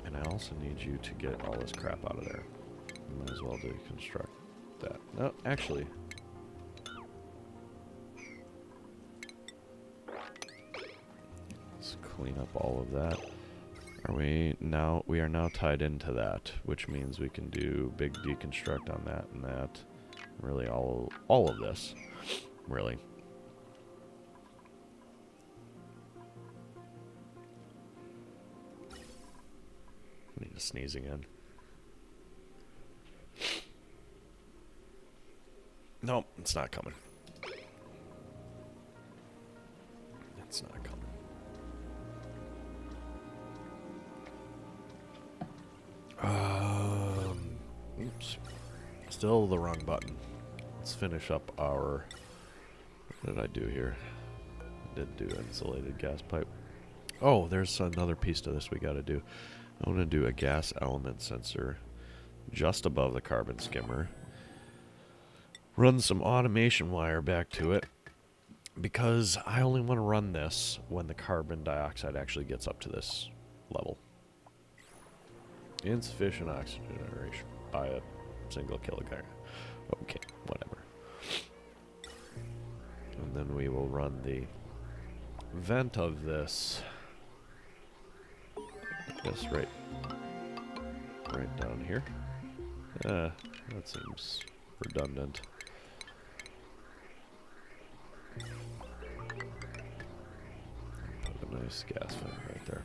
And I also need you to get all this crap out of there. Might as well deconstruct that. No, actually. Let's clean up all of that. We are now tied into that, which means we can do big deconstruct on that and that. Really all of this. Really. I need to sneeze again. Nope, it's not coming. It's not coming. Oops. Still the wrong button. Let's finish up our... What did I do here? I did do insulated gas pipe. Oh, there's another piece to this we gotta do. I want to do a gas element sensor just above the carbon skimmer. Run some automation wire back to it, because I only want to run this when the carbon dioxide actually gets up to this level. Insufficient oxygen generation by a single kilogram. Okay, whatever. And then we will run the vent of this right down here. That seems redundant. Nice gas vent right there.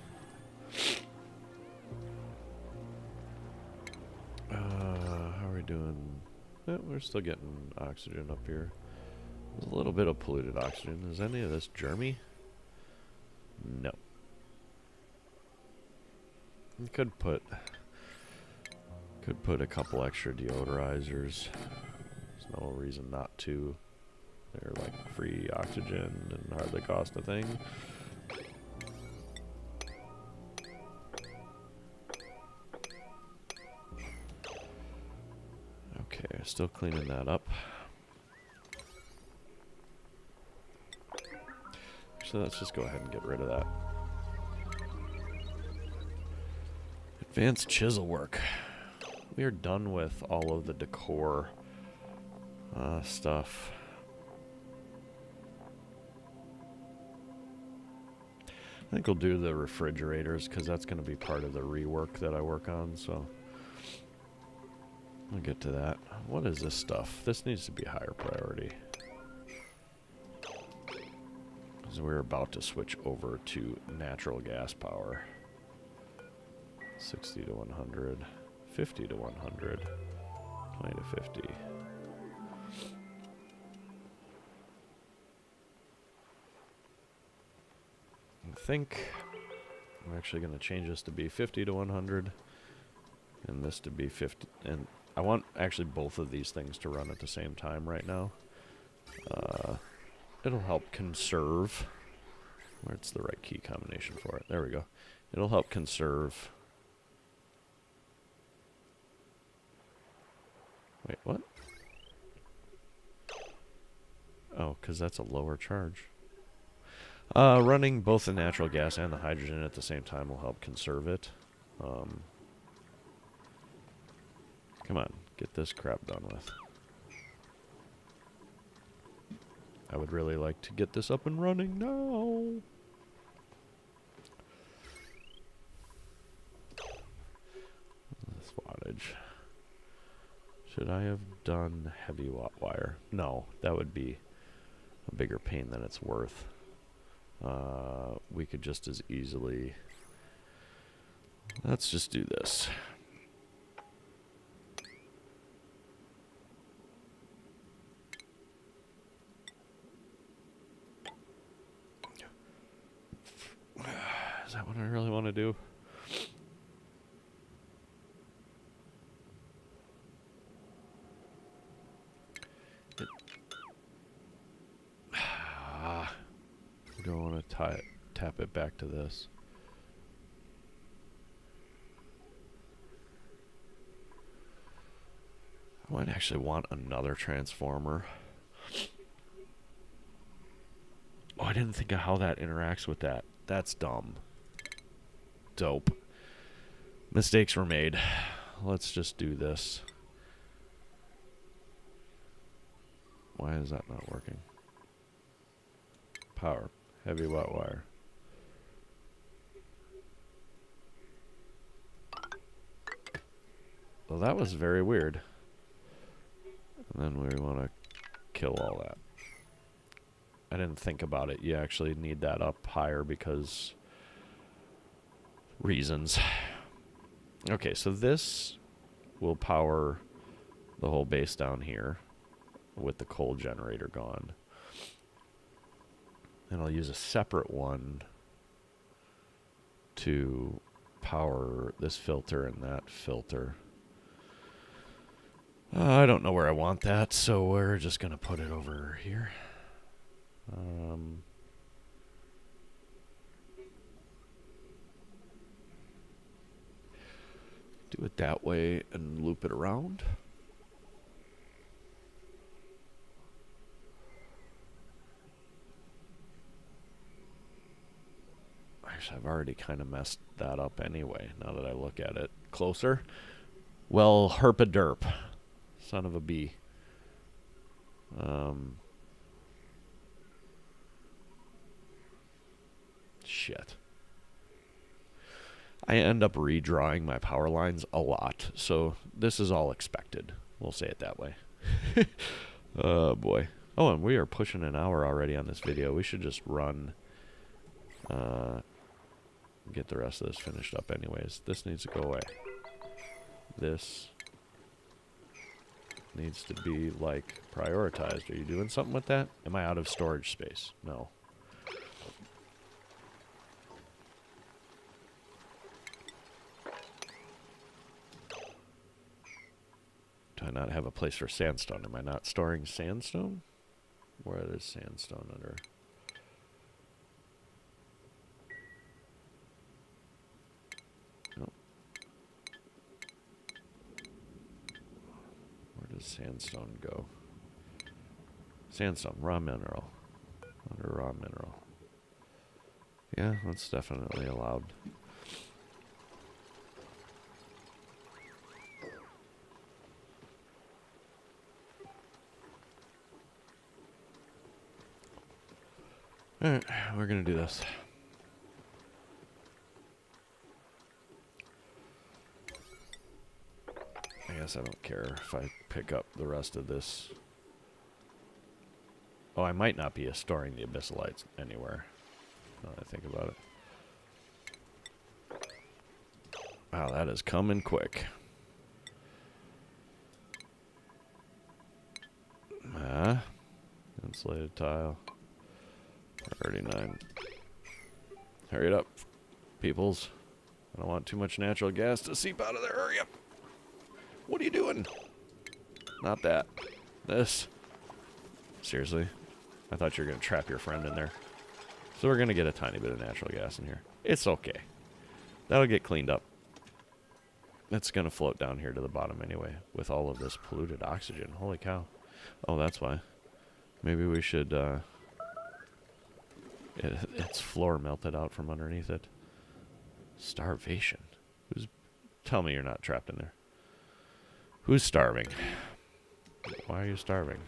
How are we doing? We're still getting oxygen up here. There's a little bit of polluted oxygen. Is any of this germy? No. You could put a couple extra deodorizers. There's no reason not to. They're like free oxygen and hardly cost a thing. Okay, still cleaning that up. So let's just go ahead and get rid of that. Advanced chisel work. We are done with all of the decor stuff. I think we'll do the refrigerators because that's going to be part of the rework that I work on, so we'll get to that. What is this stuff? This needs to be higher priority. Because we're about to switch over to natural gas power. 60 to 100, 50 to 100, 20 to 50. I think I'm actually going to change this to be 50 to 100 and this to be 50. And I want actually both of these things to run at the same time right now. It'll help conserve. Where's the right key combination for it? There we go. It'll help conserve. Wait, what? Oh, because that's a lower charge. Running both the natural gas and the hydrogen at the same time will help conserve it. Come on, get this crap done with. I would really like to get this up and running now. This wattage. Should I have done heavy watt wire? No, that would be a bigger pain than it's worth. We could just as easily... Let's just do this. Is that what I really want to do? I don't want to tap it back to this. I might actually want another transformer. Oh, I didn't think of how that interacts with that. That's dumb. Dope. Mistakes were made. Let's just do this. Why is that not working? Power. Heavy watt wire. Well, that was very weird. And then we want to kill all that. I didn't think about it. You actually need that up higher because reasons. Okay, so this will power the whole base down here with the coal generator gone. And I'll use a separate one to power this filter and that filter. I don't know where I want that, so we're just going to put it over here. Do it that way and loop it around. Actually, I've already kind of messed that up anyway, now that I look at it closer. Well, herp-a-derp. Son of a bee. Shit. I end up redrawing my power lines a lot, so this is all expected. We'll say it that way. Oh, boy. Oh, and we are pushing an hour already on this video. We should just run get the rest of this finished up anyways. This needs to go away. This needs to be, like, prioritized. Are you doing something with that? Am I out of storage space? No. Do I not have a place for sandstone? Am I not storing sandstone? Where is sandstone under? Nope. Where does sandstone go? Sandstone, raw mineral. Under raw mineral. Yeah, that's definitely allowed. Alright, we're gonna do this. I guess I don't care if I pick up the rest of this. Oh, I might not be storing the abyssalites anywhere, now that I think about it. Wow, that is coming quick. Insulated tile. 39. Hurry it up, peoples. I don't want too much natural gas to seep out of there. Hurry up. What are you doing? Not that. This. Seriously? I thought you were going to trap your friend in there. So we're going to get a tiny bit of natural gas in here. It's okay. That'll get cleaned up. It's going to float down here to the bottom anyway with all of this polluted oxygen. Holy cow. Oh, that's why. Maybe we should... its floor melted out from underneath it. Starvation. Tell me you're not trapped in there. Who's starving? Why are you starving?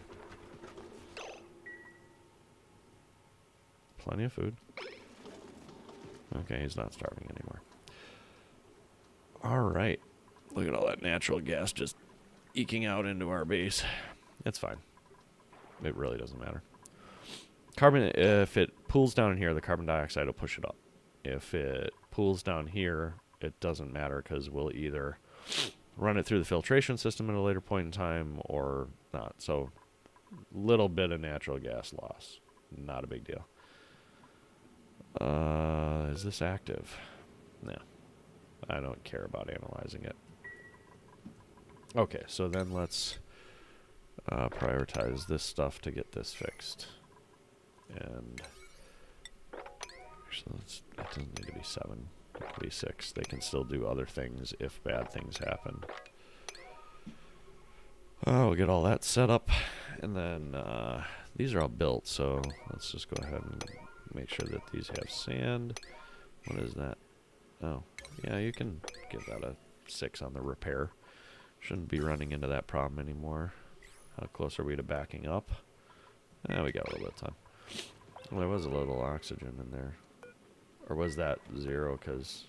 Plenty of food. Okay, he's not starving anymore. Alright. Look at all that natural gas just eking out into our base. It's fine. It really doesn't matter. Carbon, if it pools down in here, the carbon dioxide will push it up. If it pools down here, it doesn't matter because we'll either run it through the filtration system at a later point in time or not. So, little bit of natural gas loss. Not a big deal. Is this active? No. I don't care about analyzing it. Okay, so then let's prioritize this stuff to get this fixed. And actually, it doesn't need to be 7. It could be 6. They can still do other things if bad things happen. Oh, we'll get all that set up. And then these are all built, so let's just go ahead and make sure that these have sand. What is that? Oh, yeah, you can give that a 6 on the repair. Shouldn't be running into that problem anymore. How close are we to backing up? We got a little bit of time. Well, there was a little oxygen in there. Or was that 0 because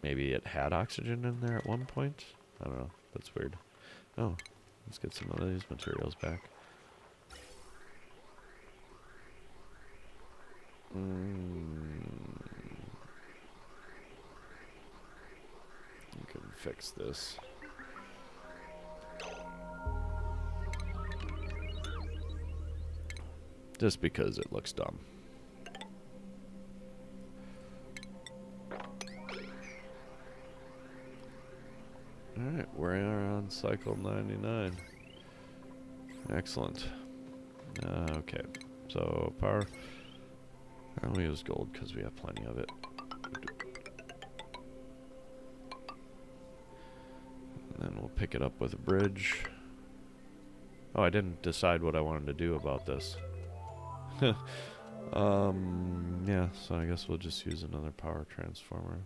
maybe it had oxygen in there at one point? I don't know. That's weird. Oh, let's get some of these materials back. We can fix this. Just because it looks dumb. Alright, we are on cycle 99. Excellent. Okay, so power. I'll use gold because we have plenty of it. And then we'll pick it up with a bridge. Oh, I didn't decide what I wanted to do about this. Yeah, so I guess we'll just use another power transformer.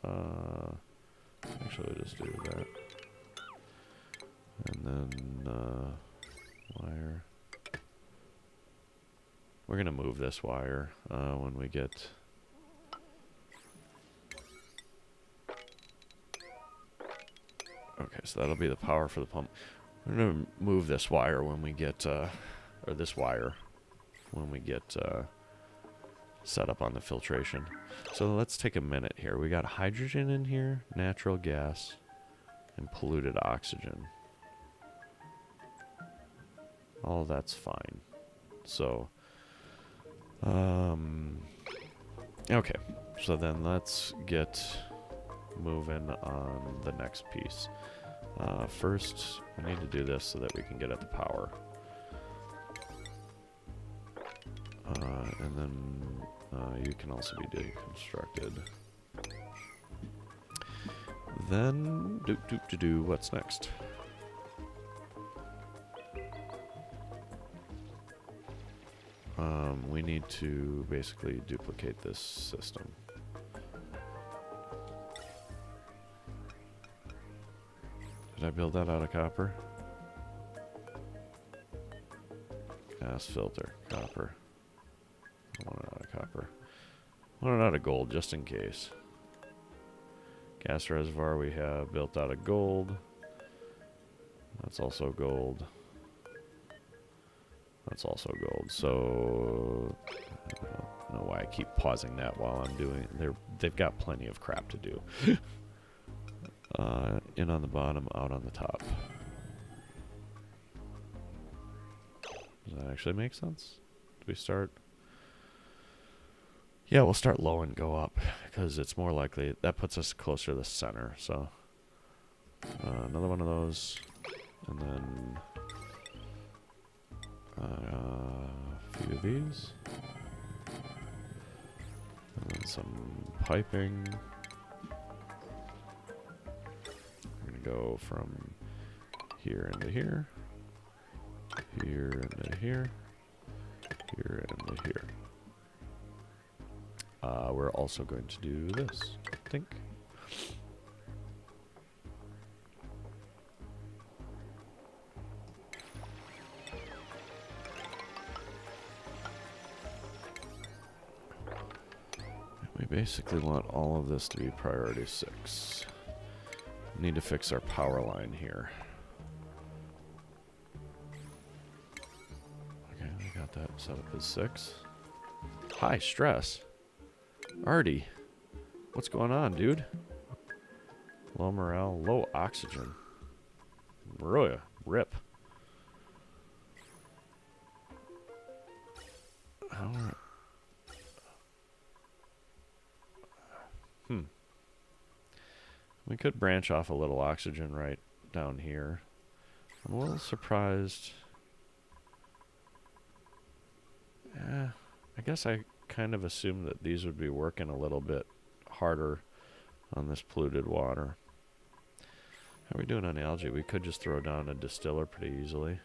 Actually, we'll just do that. And then, wire. We're gonna move this wire, when we get... Okay, so that'll be the power for the pump. We're gonna move this wire when we get, or this wire, when we get setup on the filtration. So let's take a minute here. We got hydrogen in here, natural gas, and polluted oxygen. All that's fine. So, okay. So then let's get moving on the next piece. First, I need to do this so that we can get at the power. And then you can also be deconstructed. Then, what's next? We need to basically duplicate this system. Did I build that out of copper? Gas filter, copper. I want it out of copper. I want it out of gold, just in case. Gas reservoir we have built out of gold. That's also gold. That's also gold. So I don't know why I keep pausing that while I'm doing. They've got plenty of crap to do. In on the bottom, out on the top. Does that actually make sense? Do we start? Yeah, we'll start low and go up because it's more likely that puts us closer to the center. So another one of those, and then a few of these, and then some piping. We're gonna go from here into here, here into here, here into here. We're also going to do this, I think. We basically want all of this to be priority 6. We need to fix our power line here. Okay, we got that set up as 6. High stress. Artie, what's going on, dude? Low morale, low oxygen. Really, rip. We could branch off a little oxygen right down here. I'm a little surprised. I guess I kind of assumed that these would be working a little bit harder on this polluted water. How are we doing on algae? We could just throw down a distiller pretty easily.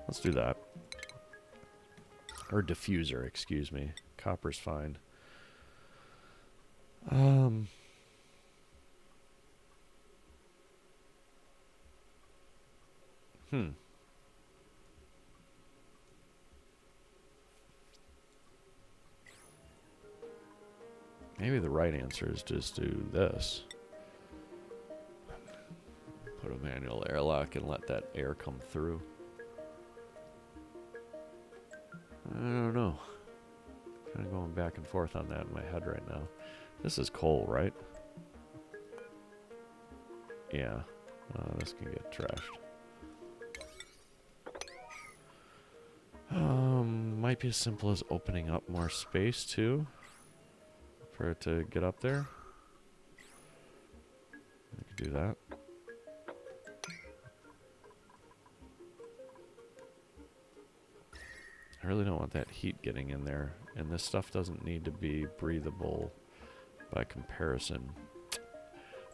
Let's do that. Or diffuser, excuse me. Copper's fine. Maybe the right answer is just do this. Put a manual airlock and let that air come through. I don't know. Kind of going back and forth on that in my head right now. This is coal, right? Yeah. This can get trashed. Might be as simple as opening up more space too for it to get up there. We could do that. I really don't want that heat getting in there, and this stuff doesn't need to be breathable by comparison.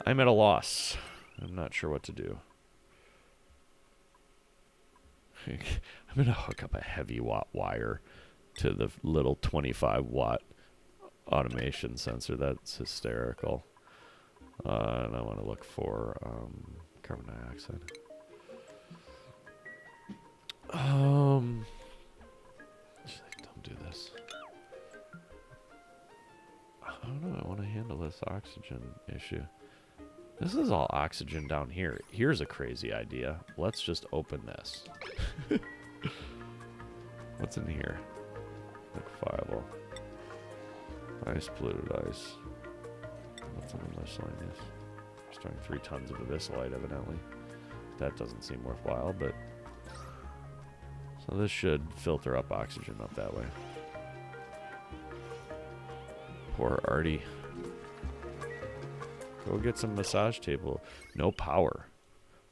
I'm at a loss. I'm not sure what to do. I'm going to hook up a heavy watt wire to the little 25 watt automation sensor. That's hysterical. And I want to look for carbon dioxide. Don't do this. I don't know. I want to handle this oxygen issue. This is all oxygen down here. Here's a crazy idea. Let's just open this. What's in here? Liquefiable. Ice, polluted ice. What's on the miscellaneous? Storing 3 tons of abyssalite, evidently. That doesn't seem worthwhile, but... So this should filter up oxygen up that way. Poor Artie. Go get some massage table. No power.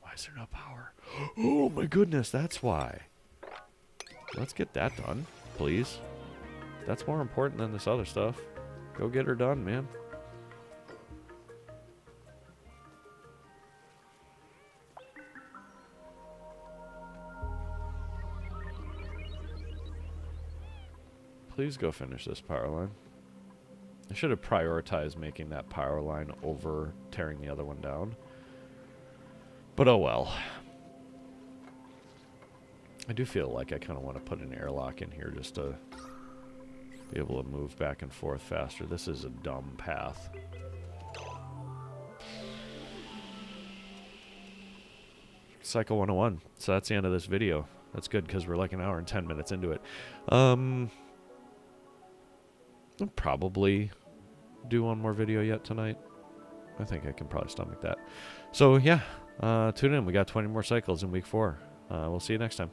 Why is there no power? Oh my goodness, that's why. Let's get that done, please. That's more important than this other stuff. Go get her done, man. Please go finish this power line. I should have prioritized making that power line over tearing the other one down. But oh well. I do feel like I kind of want to put an airlock in here just to be able to move back and forth faster. This is a dumb path. Cycle 101. So that's the end of this video. That's good because we're like an hour and 10 minutes into it. I'll probably do one more video yet tonight. I think I can probably stomach that. So yeah, tune in. We got 20 more cycles in week 4. We'll see you next time.